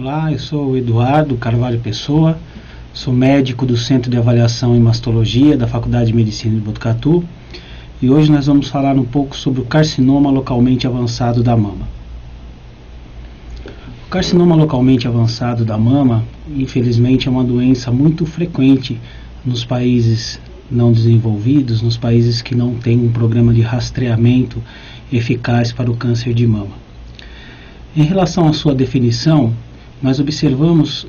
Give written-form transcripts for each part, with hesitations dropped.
Olá, eu sou o Eduardo Carvalho Pessoa, sou médico do Centro de Avaliação em Mastologia da Faculdade de Medicina de Botucatu e hoje nós vamos falar um pouco sobre o carcinoma localmente avançado da mama. O carcinoma localmente avançado da mama, infelizmente, é uma doença muito frequente nos países não desenvolvidos, nos países que não têm um programa de rastreamento eficaz para o câncer de mama. Em relação à sua definição, nós observamos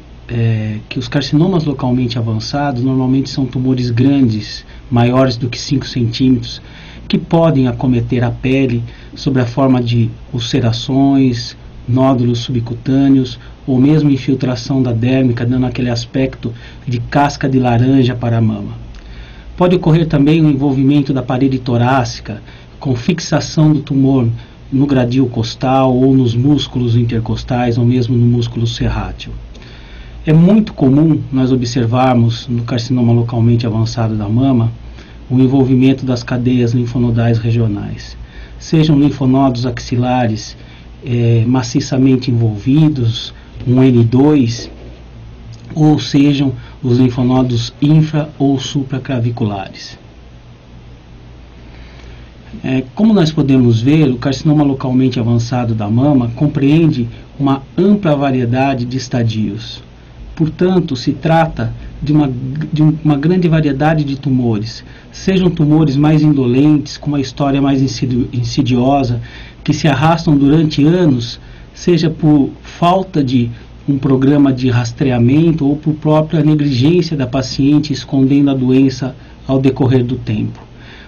que os carcinomas localmente avançados normalmente são tumores grandes, maiores do que 5 centímetros, que podem acometer a pele sob a forma de ulcerações, nódulos subcutâneos ou mesmo infiltração da dérmica, dando aquele aspecto de casca de laranja para a mama. Pode ocorrer também o envolvimento da parede torácica, com fixação do tumor no gradil costal ou nos músculos intercostais ou mesmo no músculo serrátil. É muito comum nós observarmos no carcinoma localmente avançado da mama o envolvimento das cadeias linfonodais regionais, sejam linfonodos axilares maciçamente envolvidos, um N2, ou sejam os linfonodos infra ou supraclaviculares. Como nós podemos ver, o carcinoma localmente avançado da mama compreende uma ampla variedade de estadios. Portanto, se trata de uma grande variedade de tumores, sejam tumores mais indolentes, com uma história mais insidiosa, que se arrastam durante anos, seja por falta de um programa de rastreamento ou por própria negligência da paciente escondendo a doença ao decorrer do tempo.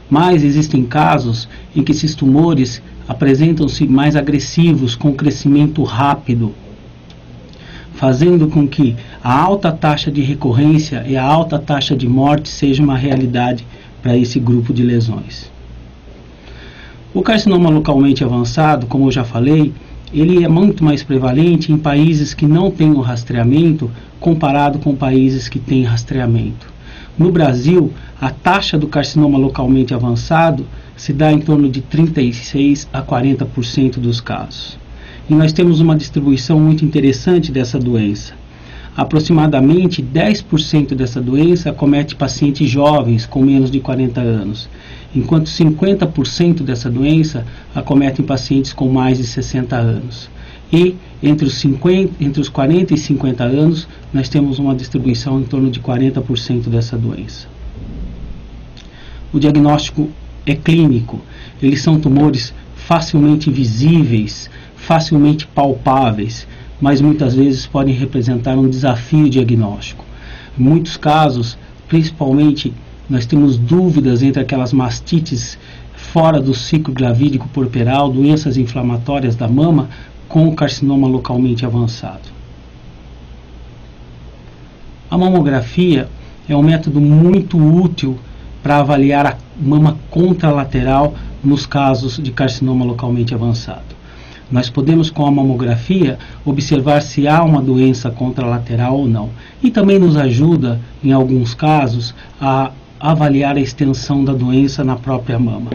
Mas existem casos em que esses tumores apresentam-se mais agressivos, com crescimento rápido, fazendo com que a alta taxa de recorrência e a alta taxa de morte seja uma realidade para esse grupo de lesões. O carcinoma localmente avançado, como eu já falei, ele é muito mais prevalente em países que não têm o rastreamento comparado com países que têm rastreamento. No Brasil, a taxa do carcinoma localmente avançado se dá em torno de 36 a 40% dos casos. E nós temos uma distribuição muito interessante dessa doença. Aproximadamente 10% dessa doença acomete pacientes jovens com menos de 40 anos, enquanto 50% dessa doença acomete pacientes com mais de 60 anos. E entre os 40 e 50 anos, nós temos uma distribuição em torno de 40% dessa doença. O diagnóstico é clínico. Eles são tumores facilmente visíveis, facilmente palpáveis, mas muitas vezes podem representar um desafio diagnóstico. Em muitos casos, principalmente, nós temos dúvidas entre aquelas mastites fora do ciclo gravídico puerperal, doenças inflamatórias da mama, com o carcinoma localmente avançado. A mamografia é um método muito útil para avaliar a mama contralateral nos casos de carcinoma localmente avançado. Nós podemos, com a mamografia, observar se há uma doença contralateral ou não. E também nos ajuda, em alguns casos, a avaliar a extensão da doença na própria mama.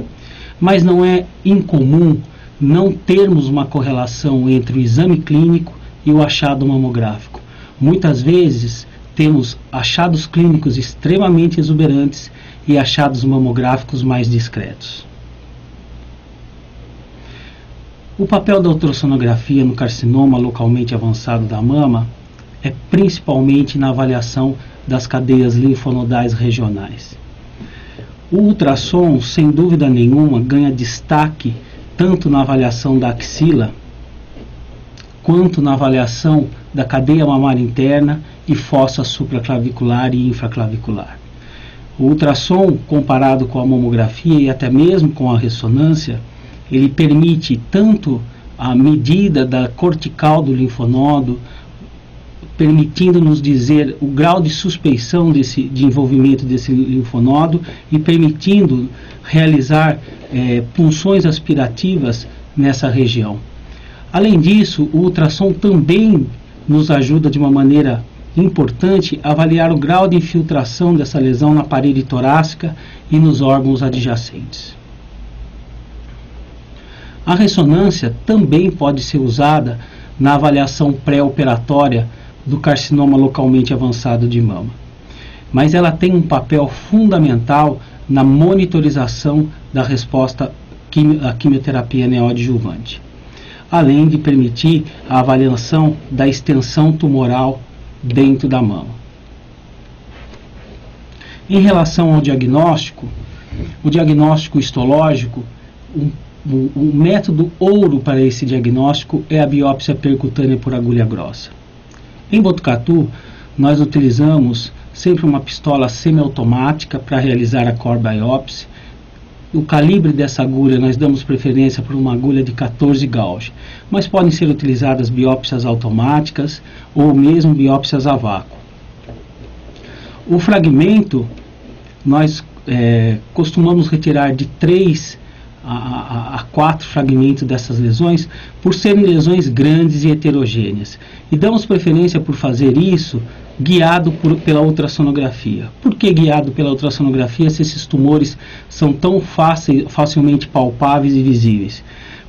Mas não é incomum não termos uma correlação entre o exame clínico e o achado mamográfico. Muitas vezes temos achados clínicos extremamente exuberantes e achados mamográficos mais discretos. O papel da ultrassonografia no carcinoma localmente avançado da mama é principalmente na avaliação das cadeias linfonodais regionais. O ultrassom, sem dúvida nenhuma, ganha destaque tanto na avaliação da axila, quanto na avaliação da cadeia mamária interna e fossa supraclavicular e infraclavicular. O ultrassom, comparado com a mamografia e até mesmo com a ressonância, ele permite tanto a medida da cortical do linfonodo, permitindo-nos dizer o grau de suspeição de envolvimento desse linfonodo e permitindo realizar punções aspirativas nessa região. Além disso, o ultrassom também nos ajuda de uma maneira importante a avaliar o grau de infiltração dessa lesão na parede torácica e nos órgãos adjacentes. A ressonância também pode ser usada na avaliação pré-operatória do carcinoma localmente avançado de mama. Mas ela tem um papel fundamental na monitorização da resposta à quimioterapia neoadjuvante, além de permitir a avaliação da extensão tumoral dentro da mama. Em relação ao diagnóstico, o diagnóstico histológico, o método ouro para esse diagnóstico é a biópsia percutânea por agulha grossa. Em Botucatu, nós utilizamos sempre uma pistola semiautomática para realizar a core biopsy. O calibre dessa agulha, nós damos preferência por uma agulha de 14 gauge, mas podem ser utilizadas biópsias automáticas ou mesmo biópsias a vácuo. O fragmento, nós costumamos retirar de 3 a 4 fragmentos dessas lesões, por serem lesões grandes e heterogêneas. E damos preferência por fazer isso guiado pela ultrassonografia. Por que guiado pela ultrassonografia se esses tumores são tão facilmente palpáveis e visíveis?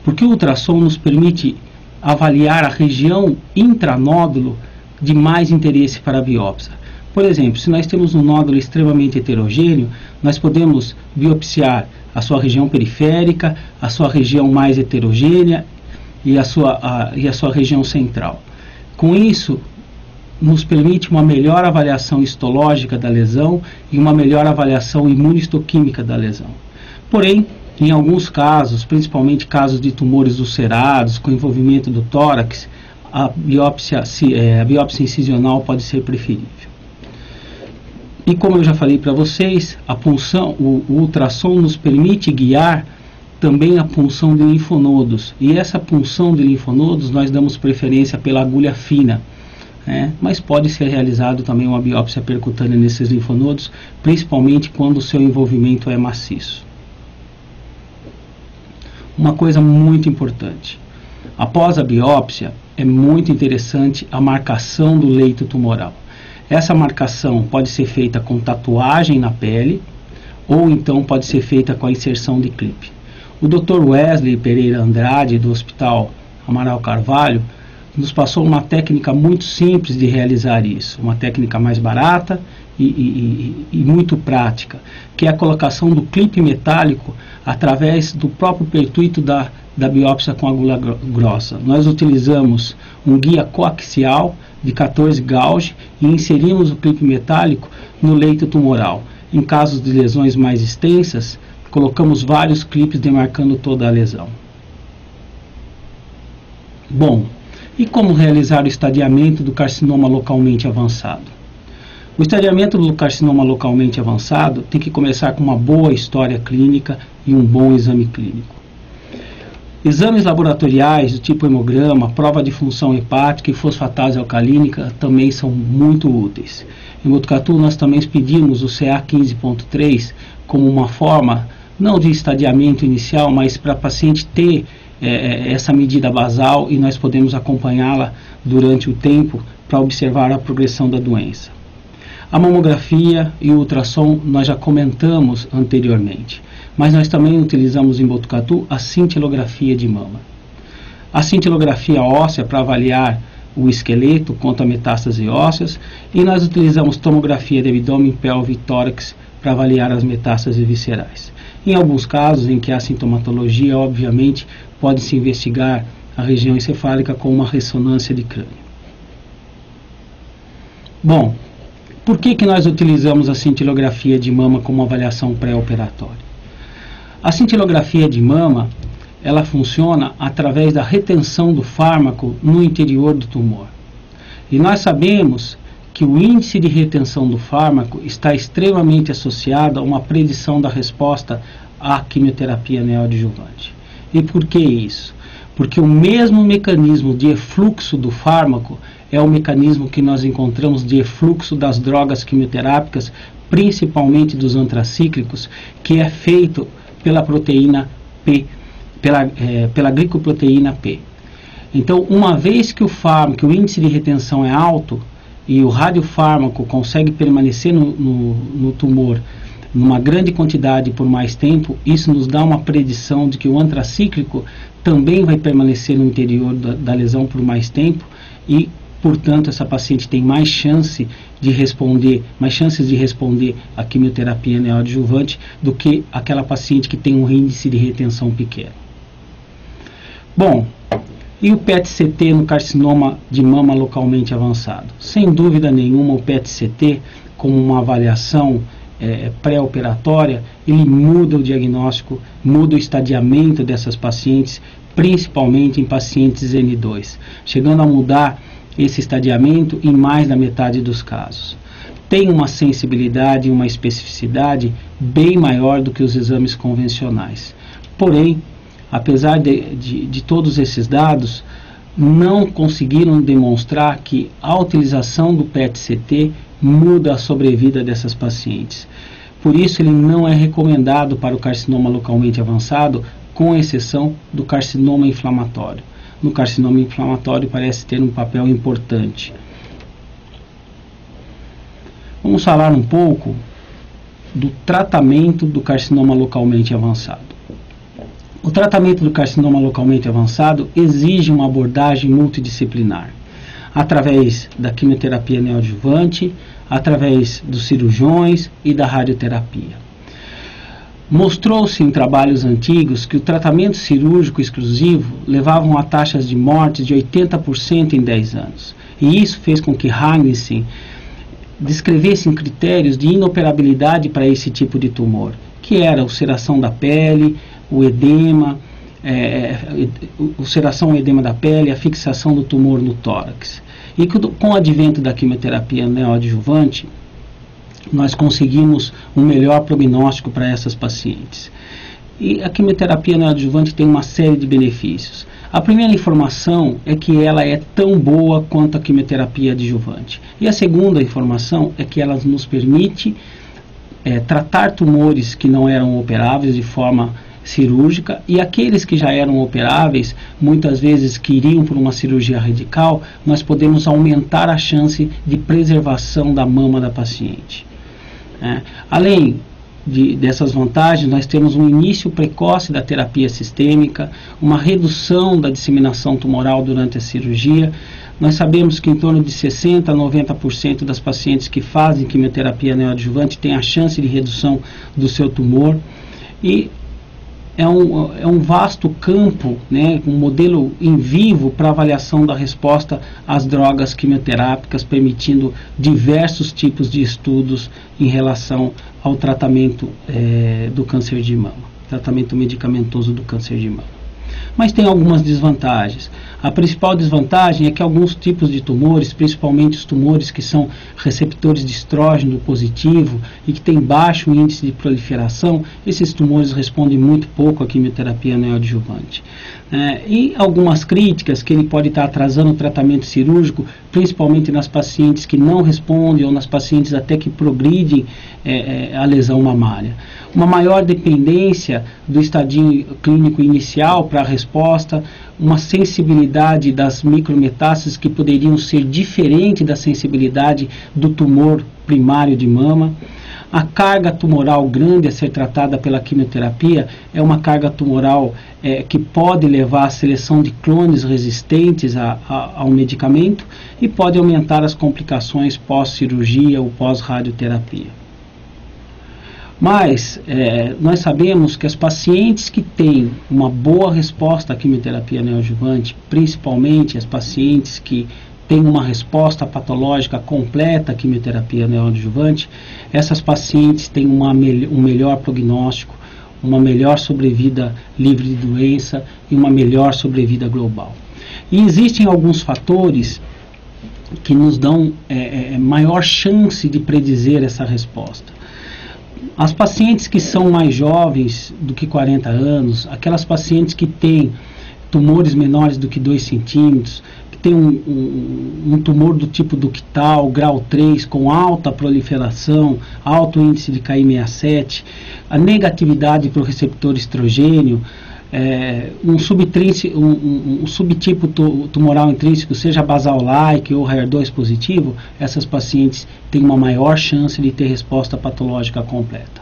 Porque o ultrassom nos permite avaliar a região intranódulo de mais interesse para a biópsia. Por exemplo, se nós temos um nódulo extremamente heterogêneo, nós podemos biopsiar a sua região periférica, a sua região mais heterogênea e a sua região central. Com isso, nos permite uma melhor avaliação histológica da lesão e uma melhor avaliação imunistoquímica da lesão. Porém, em alguns casos, principalmente casos de tumores ulcerados com envolvimento do tórax, a biópsia incisional pode ser preferível. E como eu já falei para vocês, a punção, o ultrassom nos permite guiar também a punção de linfonodos. E essa punção de linfonodos nós damos preferência pela agulha fina, mas pode ser realizado também uma biópsia percutânea nesses linfonodos, principalmente quando o seu envolvimento é maciço. Uma coisa muito importante: após a biópsia, é muito interessante a marcação do leito tumoral. Essa marcação pode ser feita com tatuagem na pele ou então pode ser feita com a inserção de clipe. O Dr. Wesley Pereira Andrade, do Hospital Amaral Carvalho, nos passou uma técnica muito simples de realizar isso, uma técnica mais barata e muito prática, que é a colocação do clipe metálico através do próprio pertuito da biópsia com agulha grossa. Nós utilizamos um guia coaxial de 14 gauge e inserimos o clipe metálico no leito tumoral. Em casos de lesões mais extensas, colocamos vários clipes demarcando toda a lesão. Bom, e como realizar o estadiamento do carcinoma localmente avançado? O estadiamento do carcinoma localmente avançado tem que começar com uma boa história clínica e um bom exame clínico. Exames laboratoriais do tipo hemograma, prova de função hepática e fosfatase alcalínica também são muito úteis. Em Botucatu nós também pedimos o CA 15.3 como uma forma, não de estadiamento inicial, mas para a paciente ter essa medida basal e nós podemos acompanhá-la durante o tempo para observar a progressão da doença. A mamografia e o ultrassom nós já comentamos anteriormente, mas nós também utilizamos em Botucatu a cintilografia de mama. A cintilografia óssea para avaliar o esqueleto contra metástases ósseas e nós utilizamos tomografia de abdômen, pelve e tórax para avaliar as metástases viscerais. Em alguns casos em que há sintomatologia, obviamente, pode-se investigar a região encefálica com uma ressonância de crânio. Bom, por que nós utilizamos a cintilografia de mama como avaliação pré-operatória? A cintilografia de mama, ela funciona através da retenção do fármaco no interior do tumor. E nós sabemos que o índice de retenção do fármaco está extremamente associado a uma predição da resposta à quimioterapia neoadjuvante. E por que isso? Porque o mesmo mecanismo de efluxo do fármaco é o mecanismo que nós encontramos de efluxo das drogas quimioterápicas, principalmente dos antracíclicos, que é feito pela proteína P, pela glicoproteína P. Então, uma vez que o índice de retenção é alto e o radiofármaco consegue permanecer no tumor numa grande quantidade por mais tempo, isso nos dá uma predição de que o antracíclico também vai permanecer no interior da lesão por mais tempo e, portanto, essa paciente tem mais chances de responder à quimioterapia neoadjuvante do que aquela paciente que tem um índice de retenção pequeno. Bom, e o PET-CT no carcinoma de mama localmente avançado? Sem dúvida nenhuma, o PET-CT, como uma avaliação pré-operatória, ele muda o diagnóstico, muda o estadiamento dessas pacientes, principalmente em pacientes N2, chegando a mudar esse estadiamento em mais da metade dos casos. Tem uma sensibilidade e uma especificidade bem maior do que os exames convencionais. Porém, apesar de todos esses dados, não conseguiram demonstrar que a utilização do PET-CT muda a sobrevida dessas pacientes. Por isso, ele não é recomendado para o carcinoma localmente avançado, com exceção do carcinoma inflamatório. No carcinoma inflamatório parece ter um papel importante. Vamos falar um pouco do tratamento do carcinoma localmente avançado. O tratamento do carcinoma localmente avançado exige uma abordagem multidisciplinar, através da quimioterapia neoadjuvante, através dos cirurgiões e da radioterapia. Mostrou-se em trabalhos antigos que o tratamento cirúrgico exclusivo levava a taxas de morte de 80% em 10 anos. E isso fez com que Hagnissen descrevesse critérios de inoperabilidade para esse tipo de tumor, que era a ulceração da pele, o edema, ulceração e edema da pele, a fixação do tumor no tórax. E com o advento da quimioterapia neoadjuvante, nós conseguimos um melhor prognóstico para essas pacientes. E a quimioterapia neoadjuvante tem uma série de benefícios. A primeira informação é que ela é tão boa quanto a quimioterapia adjuvante. E a segunda informação é que ela nos permite tratar tumores que não eram operáveis de forma cirúrgica, e aqueles que já eram operáveis, muitas vezes que iriam por uma cirurgia radical, nós podemos aumentar a chance de preservação da mama da paciente. Além dessas vantagens, nós temos um início precoce da terapia sistêmica, uma redução da disseminação tumoral durante a cirurgia. Nós sabemos que em torno de 60% a 90% das pacientes que fazem quimioterapia neoadjuvante têm a chance de redução do seu tumor, e é um vasto campo, um modelo em vivo para avaliação da resposta às drogas quimioterápicas, permitindo diversos tipos de estudos em relação ao tratamento do câncer de mama, tratamento medicamentoso do câncer de mama. Mas tem algumas desvantagens. A principal desvantagem é que alguns tipos de tumores, principalmente os tumores que são receptores de estrógeno positivo e que têm baixo índice de proliferação, esses tumores respondem muito pouco à quimioterapia neoadjuvante. E algumas críticas que ele pode estar atrasando o tratamento cirúrgico, principalmente nas pacientes que não respondem ou nas pacientes até que progridem a lesão mamária. Uma maior dependência do estadio clínico inicial para a resposta, uma sensibilidade das micrometástases que poderiam ser diferente da sensibilidade do tumor primário de mama. A carga tumoral grande a ser tratada pela quimioterapia é uma carga tumoral que pode levar à seleção de clones resistentes ao medicamento e pode aumentar as complicações pós-cirurgia ou pós-radioterapia. Mas nós sabemos que as pacientes que têm uma boa resposta à quimioterapia neoadjuvante, principalmente as pacientes que têm uma resposta patológica completa à quimioterapia neoadjuvante, essas pacientes têm um melhor prognóstico, uma melhor sobrevida livre de doença e uma melhor sobrevida global. E existem alguns fatores que nos dão maior chance de predizer essa resposta. As pacientes que são mais jovens do que 40 anos, aquelas pacientes que têm tumores menores do que 2 centímetros, que têm um tumor do tipo ductal, grau 3, com alta proliferação, alto índice de Ki67, a negatividade para o receptor estrogênio, um subtipo tumoral intrínseco, seja basal-like ou HER2 positivo, essas pacientes têm uma maior chance de ter resposta patológica completa.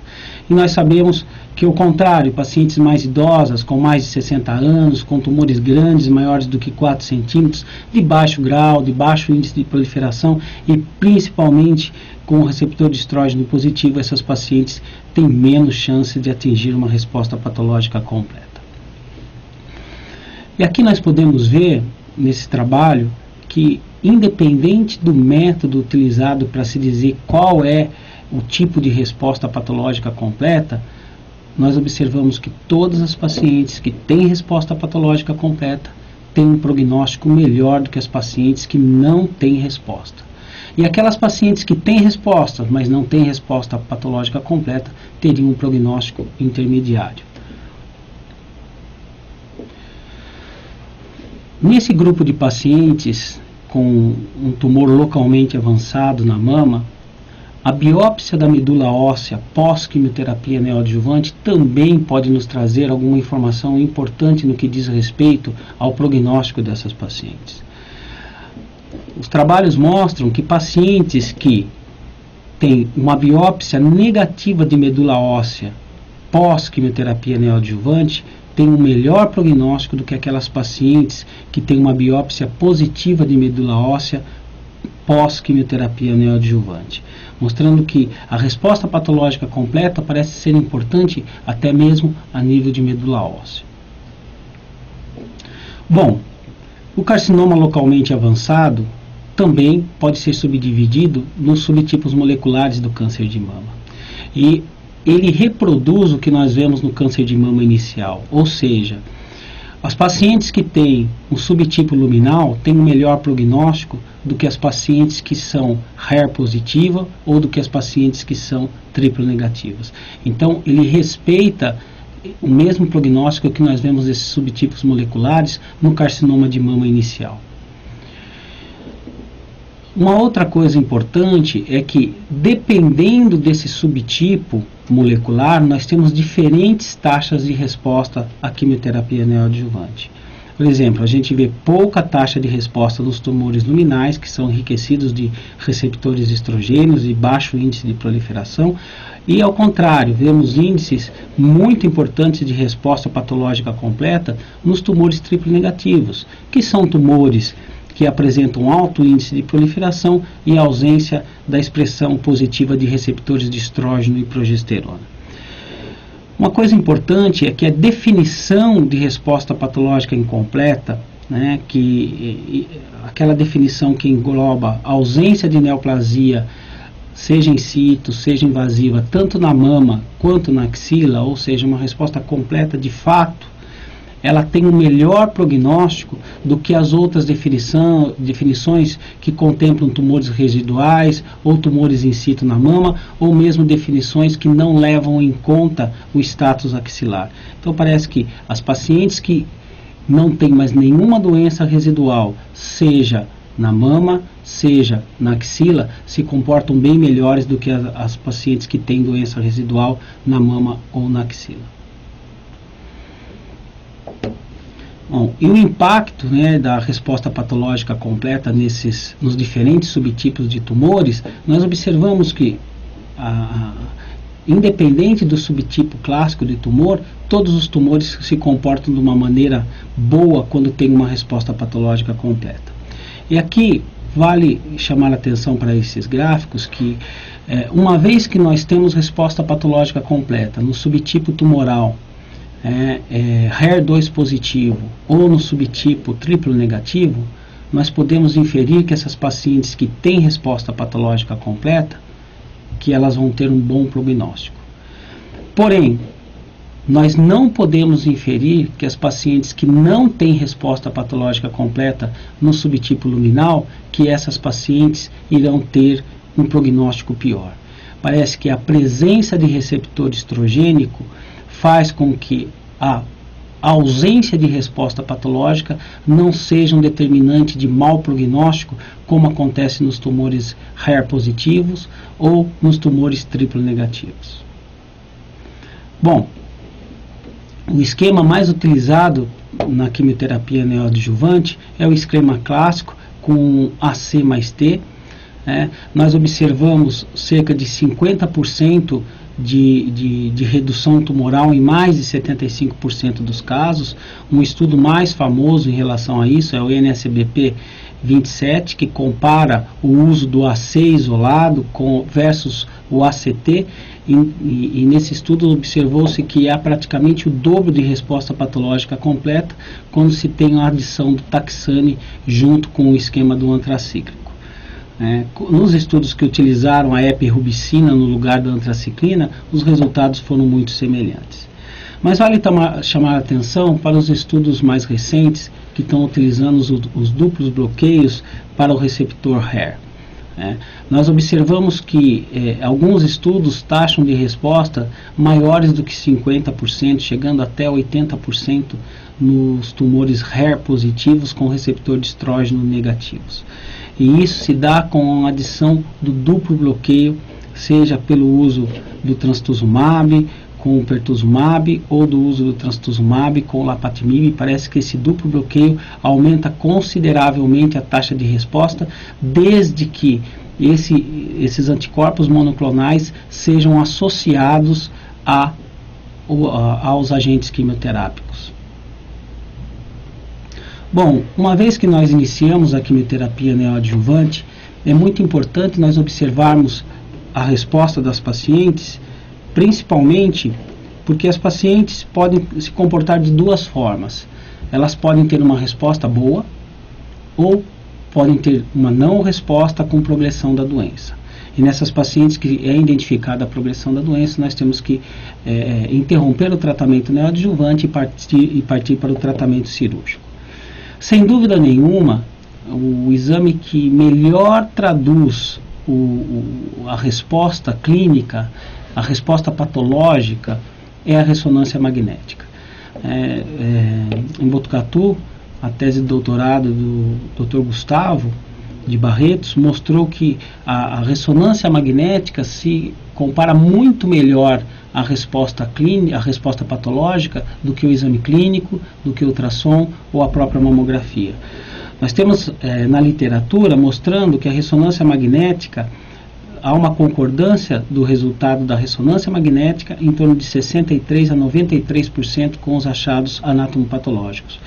E nós sabemos que, ao contrário, pacientes mais idosas, com mais de 60 anos, com tumores grandes, maiores do que 4 centímetros, de baixo grau, de baixo índice de proliferação e principalmente com o receptor de estrógeno positivo, essas pacientes têm menos chance de atingir uma resposta patológica completa. E aqui nós podemos ver, nesse trabalho, que independente do método utilizado para se dizer qual é o tipo de resposta patológica completa, nós observamos que todas as pacientes que têm resposta patológica completa têm um prognóstico melhor do que as pacientes que não têm resposta. E aquelas pacientes que têm resposta, mas não têm resposta patológica completa, teriam um prognóstico intermediário. Nesse grupo de pacientes com um tumor localmente avançado na mama, a biópsia da medula óssea pós-quimioterapia neoadjuvante também pode nos trazer alguma informação importante no que diz respeito ao prognóstico dessas pacientes. Os trabalhos mostram que pacientes que têm uma biópsia negativa de medula óssea pós-quimioterapia neoadjuvante têm um melhor prognóstico do que aquelas pacientes que têm uma biópsia positiva de medula óssea pós-quimioterapia neoadjuvante, mostrando que a resposta patológica completa parece ser importante até mesmo a nível de medula óssea. Bom, o carcinoma localmente avançado também pode ser subdividido nos subtipos moleculares do câncer de mama. E ele reproduz o que nós vemos no câncer de mama inicial, ou seja, as pacientes que têm um subtipo luminal têm um melhor prognóstico do que as pacientes que são HER positiva ou do que as pacientes que são triplo negativas. Então, ele respeita o mesmo prognóstico que nós vemos desses subtipos moleculares no carcinoma de mama inicial. Uma outra coisa importante é que, dependendo desse subtipo molecular, nós temos diferentes taxas de resposta à quimioterapia neoadjuvante. Por exemplo, a gente vê pouca taxa de resposta nos tumores luminais, que são enriquecidos de receptores de estrogênios e baixo índice de proliferação, e ao contrário, vemos índices muito importantes de resposta patológica completa nos tumores triplo negativos, que são tumores que apresentam alto índice de proliferação e ausência da expressão positiva de receptores de estrógeno e progesterona. Uma coisa importante é que a definição de resposta patológica incompleta, aquela definição que engloba a ausência de neoplasia, seja in situ, seja invasiva, tanto na mama quanto na axila, ou seja, uma resposta completa de fato, ela tem um melhor prognóstico do que as outras definições que contemplam tumores residuais ou tumores in situ na mama, ou mesmo definições que não levam em conta o status axilar. Então parece que as pacientes que não têm mais nenhuma doença residual, seja na mama, seja na axila, se comportam bem melhores do que as pacientes que têm doença residual na mama ou na axila. Bom, e o impacto da resposta patológica completa nos diferentes subtipos de tumores, nós observamos que, independente do subtipo clássico de tumor, todos os tumores se comportam de uma maneira boa quando tem uma resposta patológica completa. E aqui vale chamar a atenção para esses gráficos que, uma vez que nós temos resposta patológica completa no subtipo tumoral, HER2 positivo ou no subtipo triplo negativo, nós podemos inferir que essas pacientes que têm resposta patológica completa, que elas vão ter um bom prognóstico. Porém, nós não podemos inferir que as pacientes que não têm resposta patológica completa no subtipo luminal, que essas pacientes irão ter um prognóstico pior. Parece que a presença de receptor estrogênico faz com que a ausência de resposta patológica não seja um determinante de mau prognóstico, como acontece nos tumores HER positivos ou nos tumores triplo negativos. Bom, o esquema mais utilizado na quimioterapia neoadjuvante é o esquema clássico com AC mais T, Nós observamos cerca de 50% de redução tumoral em mais de 75% dos casos. Um estudo mais famoso em relação a isso é o NSBP 27, que compara o uso do AC isolado versus o ACT, e nesse estudo observou-se que há praticamente o dobro de resposta patológica completa quando se tem a adição do taxane junto com o esquema do antracíclico. Nos estudos que utilizaram a epirubicina no lugar da antraciclina, os resultados foram muito semelhantes. Mas vale chamar a atenção para os estudos mais recentes que estão utilizando os duplos bloqueios para o receptor HER. Nós observamos que alguns estudos taxam de resposta maiores do que 50%, chegando até 80% nos tumores HER positivos com receptor de estrógeno negativos. E isso se dá com a adição do duplo bloqueio, seja pelo uso do trastuzumab com o pertuzumab ou do uso do trastuzumab com o lapatinib. Parece que esse duplo bloqueio aumenta consideravelmente a taxa de resposta, desde que esses anticorpos monoclonais sejam associados aos agentes quimioterápicos. Bom, uma vez que nós iniciamos a quimioterapia neoadjuvante, é muito importante nós observarmos a resposta das pacientes, principalmente porque as pacientes podem se comportar de duas formas. Elas podem ter uma resposta boa ou podem ter uma não resposta com progressão da doença. E nessas pacientes que é identificada a progressão da doença, nós temos que interromper o tratamento neoadjuvante e partir para o tratamento cirúrgico. Sem dúvida nenhuma, o exame que melhor traduz a resposta clínica, a resposta patológica, é a ressonância magnética. Em Botucatu, a tese de doutorado do Dr. Gustavo de Barretos mostrou que a ressonância magnética se compara muito melhor à resposta clínica, à resposta patológica, do que o exame clínico, do que o ultrassom ou a própria mamografia. Nós temos na literatura mostrando que a ressonância magnética, há uma concordância do resultado da ressonância magnética em torno de 63% a 93% com os achados anatomopatológicos,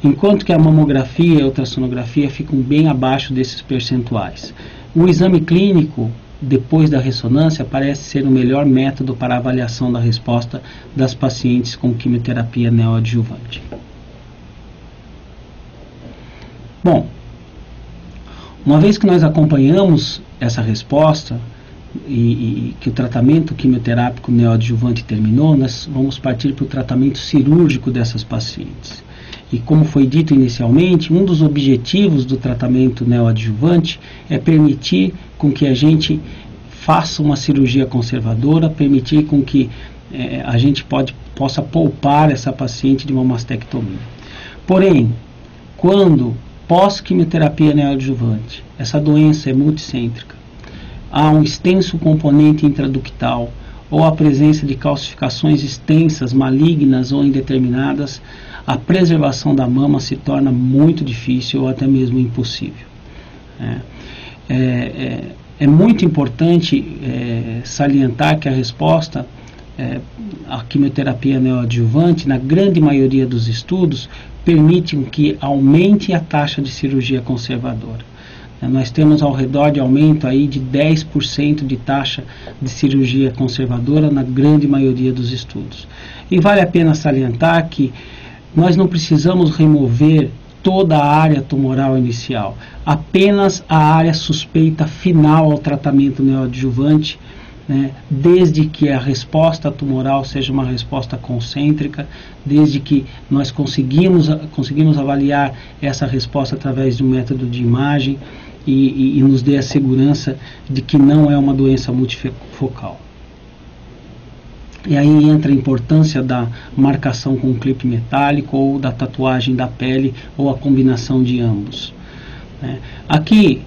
enquanto que a mamografia e a ultrassonografia ficam bem abaixo desses percentuais. O exame clínico, depois da ressonância, parece ser o melhor método para a avaliação da resposta das pacientes com quimioterapia neoadjuvante. Bom, uma vez que nós acompanhamos essa resposta e que o tratamento quimioterápico neoadjuvante terminou, nós vamos partir para o tratamento cirúrgico dessas pacientes. E como foi dito inicialmente, um dos objetivos do tratamento neoadjuvante é permitir com que a gente faça uma cirurgia conservadora, permitir com que a gente possa poupar essa paciente de uma mastectomia. Porém, quando pós-quimioterapia neoadjuvante, essa doença é multicêntrica, há um extenso componente intraductal ou a presença de calcificações extensas, malignas ou indeterminadas, a preservação da mama se torna muito difícil ou até mesmo impossível. É muito importante salientar que a resposta à quimioterapia neoadjuvante, na grande maioria dos estudos, permite que aumente a taxa de cirurgia conservadora. Nós temos ao redor de aumento aí de 10% de taxa de cirurgia conservadora na grande maioria dos estudos. E vale a pena salientar que nós não precisamos remover toda a área tumoral inicial, apenas a área suspeita final ao tratamento neoadjuvante, desde que a resposta tumoral seja uma resposta concêntrica, desde que nós conseguimos avaliar essa resposta através de um método de imagem e nos dê a segurança de que não é uma doença multifocal. E aí entra a importância da marcação com clipe metálico ou da tatuagem da pele ou a combinação de ambos. Aqui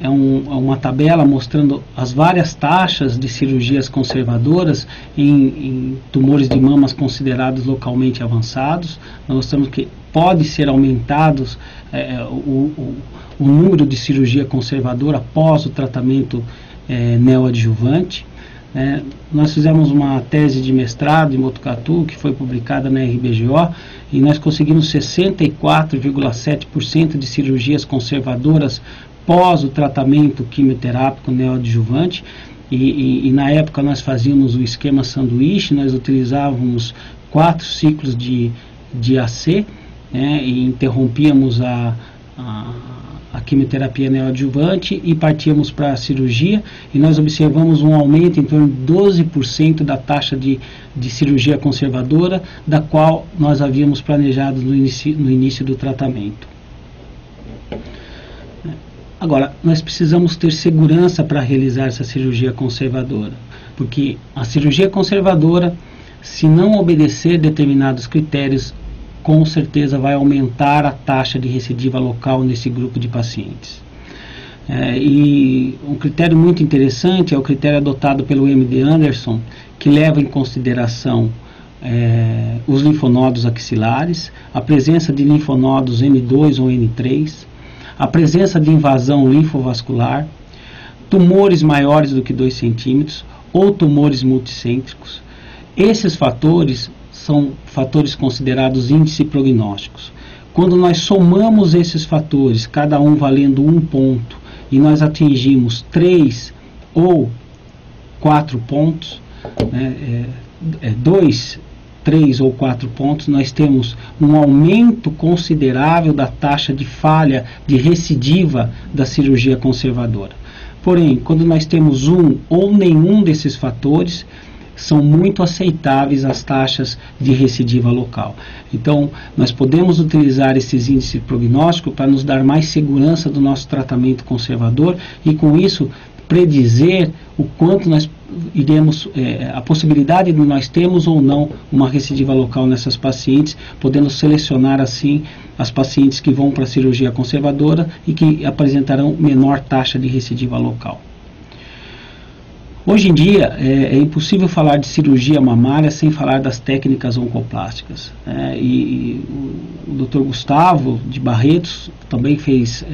é uma tabela mostrando as várias taxas de cirurgias conservadoras em tumores de mamas considerados localmente avançados. Nós mostramos que pode ser aumentado o número de cirurgia conservadora após o tratamento neoadjuvante. Nós fizemos uma tese de mestrado em Botucatu, que foi publicada na RBGO, e nós conseguimos 64,7% de cirurgias conservadoras pós o tratamento quimioterápico neoadjuvante. E na época nós fazíamos o esquema sanduíche, nós utilizávamos 4 ciclos de AC, e interrompíamos a quimioterapia neoadjuvante e partíamos para a cirurgia, e nós observamos um aumento em torno de 12% da taxa de cirurgia conservadora, da qual nós havíamos planejado no início do tratamento. Agora, nós precisamos ter segurança para realizar essa cirurgia conservadora, porque a cirurgia conservadora, se não obedecer determinados critérios, com certeza vai aumentar a taxa de recidiva local nesse grupo de pacientes. E um critério muito interessante é o critério adotado pelo MD Anderson, que leva em consideração os linfonodos axilares, a presença de linfonodos N2 ou N3, a presença de invasão linfovascular, tumores maiores do que 2 centímetros ou tumores multicêntricos. Esses fatores são fatores considerados índices prognósticos. Quando nós somamos esses fatores, cada um valendo 1 ponto, e nós atingimos 3 ou 4 pontos, 2, 3 ou 4 pontos, nós temos um aumento considerável da taxa de falha, de recidiva da cirurgia conservadora. Porém, quando nós temos um ou nenhum desses fatores, são muito aceitáveis as taxas de recidiva local. Então, nós podemos utilizar esses índices prognósticos para nos dar mais segurança do nosso tratamento conservador e, com isso, predizer o quanto nós iremos, a possibilidade de nós termos ou não uma recidiva local nessas pacientes, podendo selecionar assim as pacientes que vão para a cirurgia conservadora e que apresentarão menor taxa de recidiva local. Hoje em dia é impossível falar de cirurgia mamária sem falar das técnicas oncoplásticas. E o Dr. Gustavo de Barretos também fez,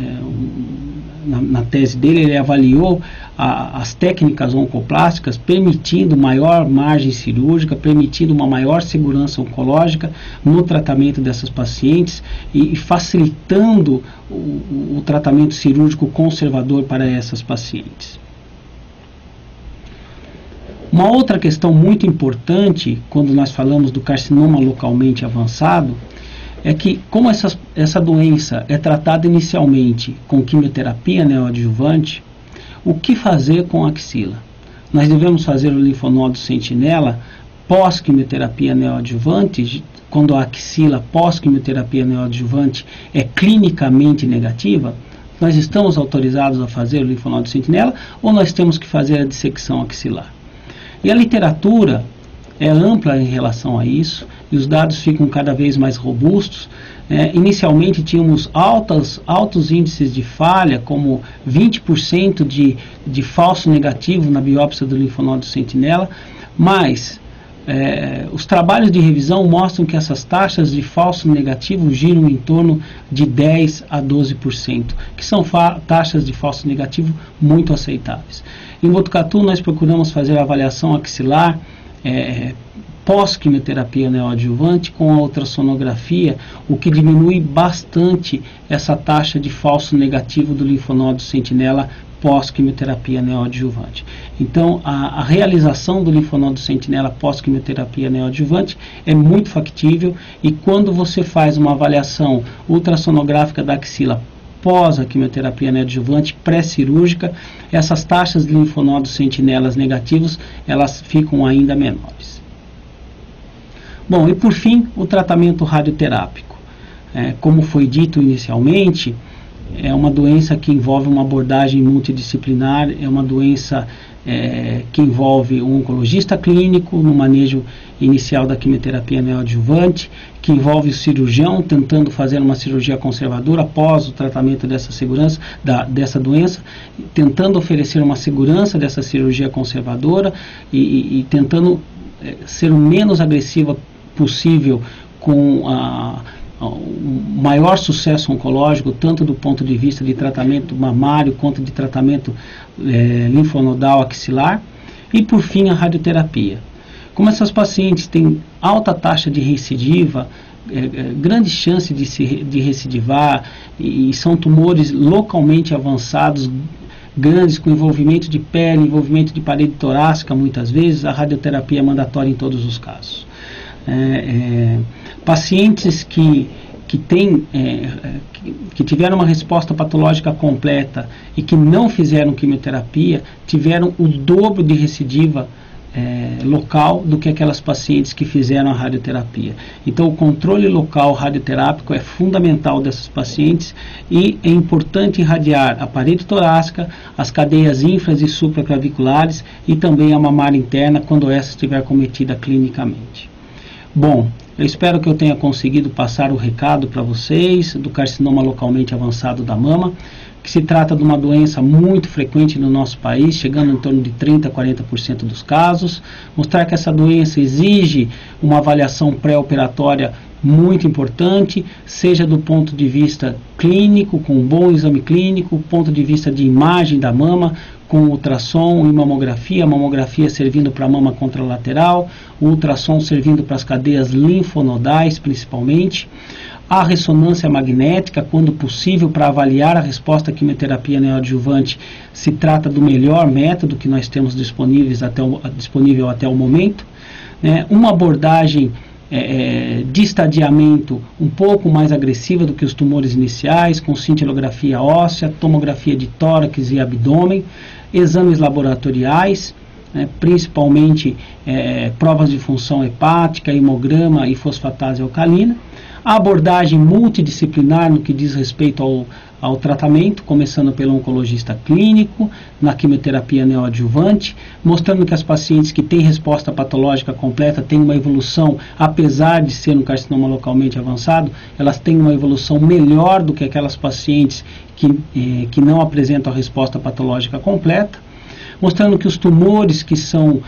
na tese dele, ele avaliou as técnicas oncoplásticas, permitindo maior margem cirúrgica, permitindo uma maior segurança oncológica no tratamento dessas pacientes e facilitando o tratamento cirúrgico conservador para essas pacientes. Uma outra questão muito importante quando nós falamos do carcinoma localmente avançado é que, como essa doença é tratada inicialmente com quimioterapia neoadjuvante, o que fazer com a axila? Nós devemos fazer o linfonodo sentinela pós-quimioterapia neoadjuvante, quando a axila pós-quimioterapia neoadjuvante é clinicamente negativa? Nós estamos autorizados a fazer o linfonodo sentinela ou nós temos que fazer a dissecção axilar? E a literatura é ampla em relação a isso, e os dados ficam cada vez mais robustos. Inicialmente tínhamos altos índices de falha, como 20% de falso negativo na biópsia do linfonodo sentinela, mas os trabalhos de revisão mostram que essas taxas de falso negativo giram em torno de 10 a 12%, que são taxas de falso negativo muito aceitáveis. Em Botucatu, nós procuramos fazer a avaliação axilar pós-quimioterapia neoadjuvante com a ultrassonografia, o que diminui bastante essa taxa de falso negativo do linfonodo sentinela pós-quimioterapia neoadjuvante. Então, a realização do linfonodo sentinela pós-quimioterapia neoadjuvante é muito factível, e quando você faz uma avaliação ultrassonográfica da axila pós a quimioterapia neoadjuvante pré-cirúrgica, essas taxas de linfonodos sentinelas negativos, elas ficam ainda menores. Bom, e por fim, o tratamento radioterápico. Como foi dito inicialmente, é uma doença que envolve uma abordagem multidisciplinar, é uma doença que envolve um oncologista clínico no manejo inicial da quimioterapia neoadjuvante, que envolve o cirurgião tentando fazer uma cirurgia conservadora após o tratamento dessa doença, tentando oferecer uma segurança dessa cirurgia conservadora e tentando ser o menos agressiva possível com maior sucesso oncológico, tanto do ponto de vista de tratamento mamário quanto de tratamento linfonodal axilar. E por fim, a radioterapia. Como essas pacientes têm alta taxa de recidiva, grande chance de recidivar, e são tumores localmente avançados, grandes, com envolvimento de pele, envolvimento de parede torácica, muitas vezes, a radioterapia é mandatória em todos os casos. Pacientes que tiveram uma resposta patológica completa e que não fizeram quimioterapia, tiveram o dobro de recidiva local do que aquelas pacientes que fizeram a radioterapia. Então o controle local radioterápico é fundamental dessas pacientes, e é importante irradiar a parede torácica, as cadeias infras e supraclaviculares e também a mamária interna quando essa estiver cometida clinicamente. Bom, eu espero que eu tenha conseguido passar o recado para vocês do carcinoma localmente avançado da mama, que se trata de uma doença muito frequente no nosso país, chegando em torno de 30% a 40% dos casos. Mostrar que essa doença exige uma avaliação pré-operatória muito importante, seja do ponto de vista clínico, com um bom exame clínico, ponto de vista de imagem da mama, com ultrassom e mamografia, a mamografia servindo para a mama contralateral, o ultrassom servindo para as cadeias linfonodais principalmente, a ressonância magnética, quando possível, para avaliar a resposta à quimioterapia neoadjuvante, se trata do melhor método que nós temos disponível até o momento, né? Uma abordagem de estadiamento um pouco mais agressiva do que os tumores iniciais, com cintilografia óssea, tomografia de tórax e abdômen, exames laboratoriais, principalmente provas de função hepática, hemograma e fosfatase alcalina. A abordagem multidisciplinar no que diz respeito ao tratamento, começando pelo oncologista clínico, na quimioterapia neoadjuvante, mostrando que as pacientes que têm resposta patológica completa têm uma evolução, apesar de ser um carcinoma localmente avançado, elas têm uma evolução melhor do que aquelas pacientes que não apresentam a resposta patológica completa, mostrando que os tumores que são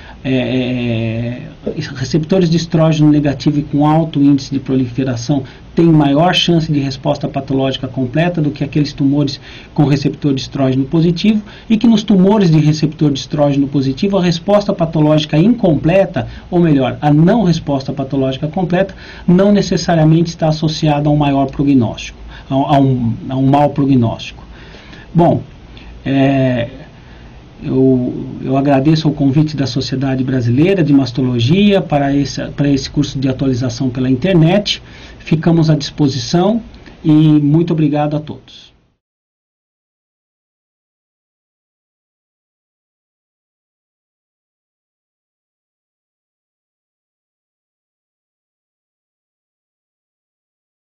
receptores de estrógeno negativo e com alto índice de proliferação têm maior chance de resposta patológica completa do que aqueles tumores com receptor de estrógeno positivo, e que nos tumores de receptor de estrógeno positivo a resposta patológica incompleta, ou melhor, a não resposta patológica completa, não necessariamente está associada a um maior prognóstico, a um mau prognóstico. Bom, eu agradeço o convite da Sociedade Brasileira de Mastologia para esse curso de atualização pela internet. Ficamos à disposição e muito obrigado a todos.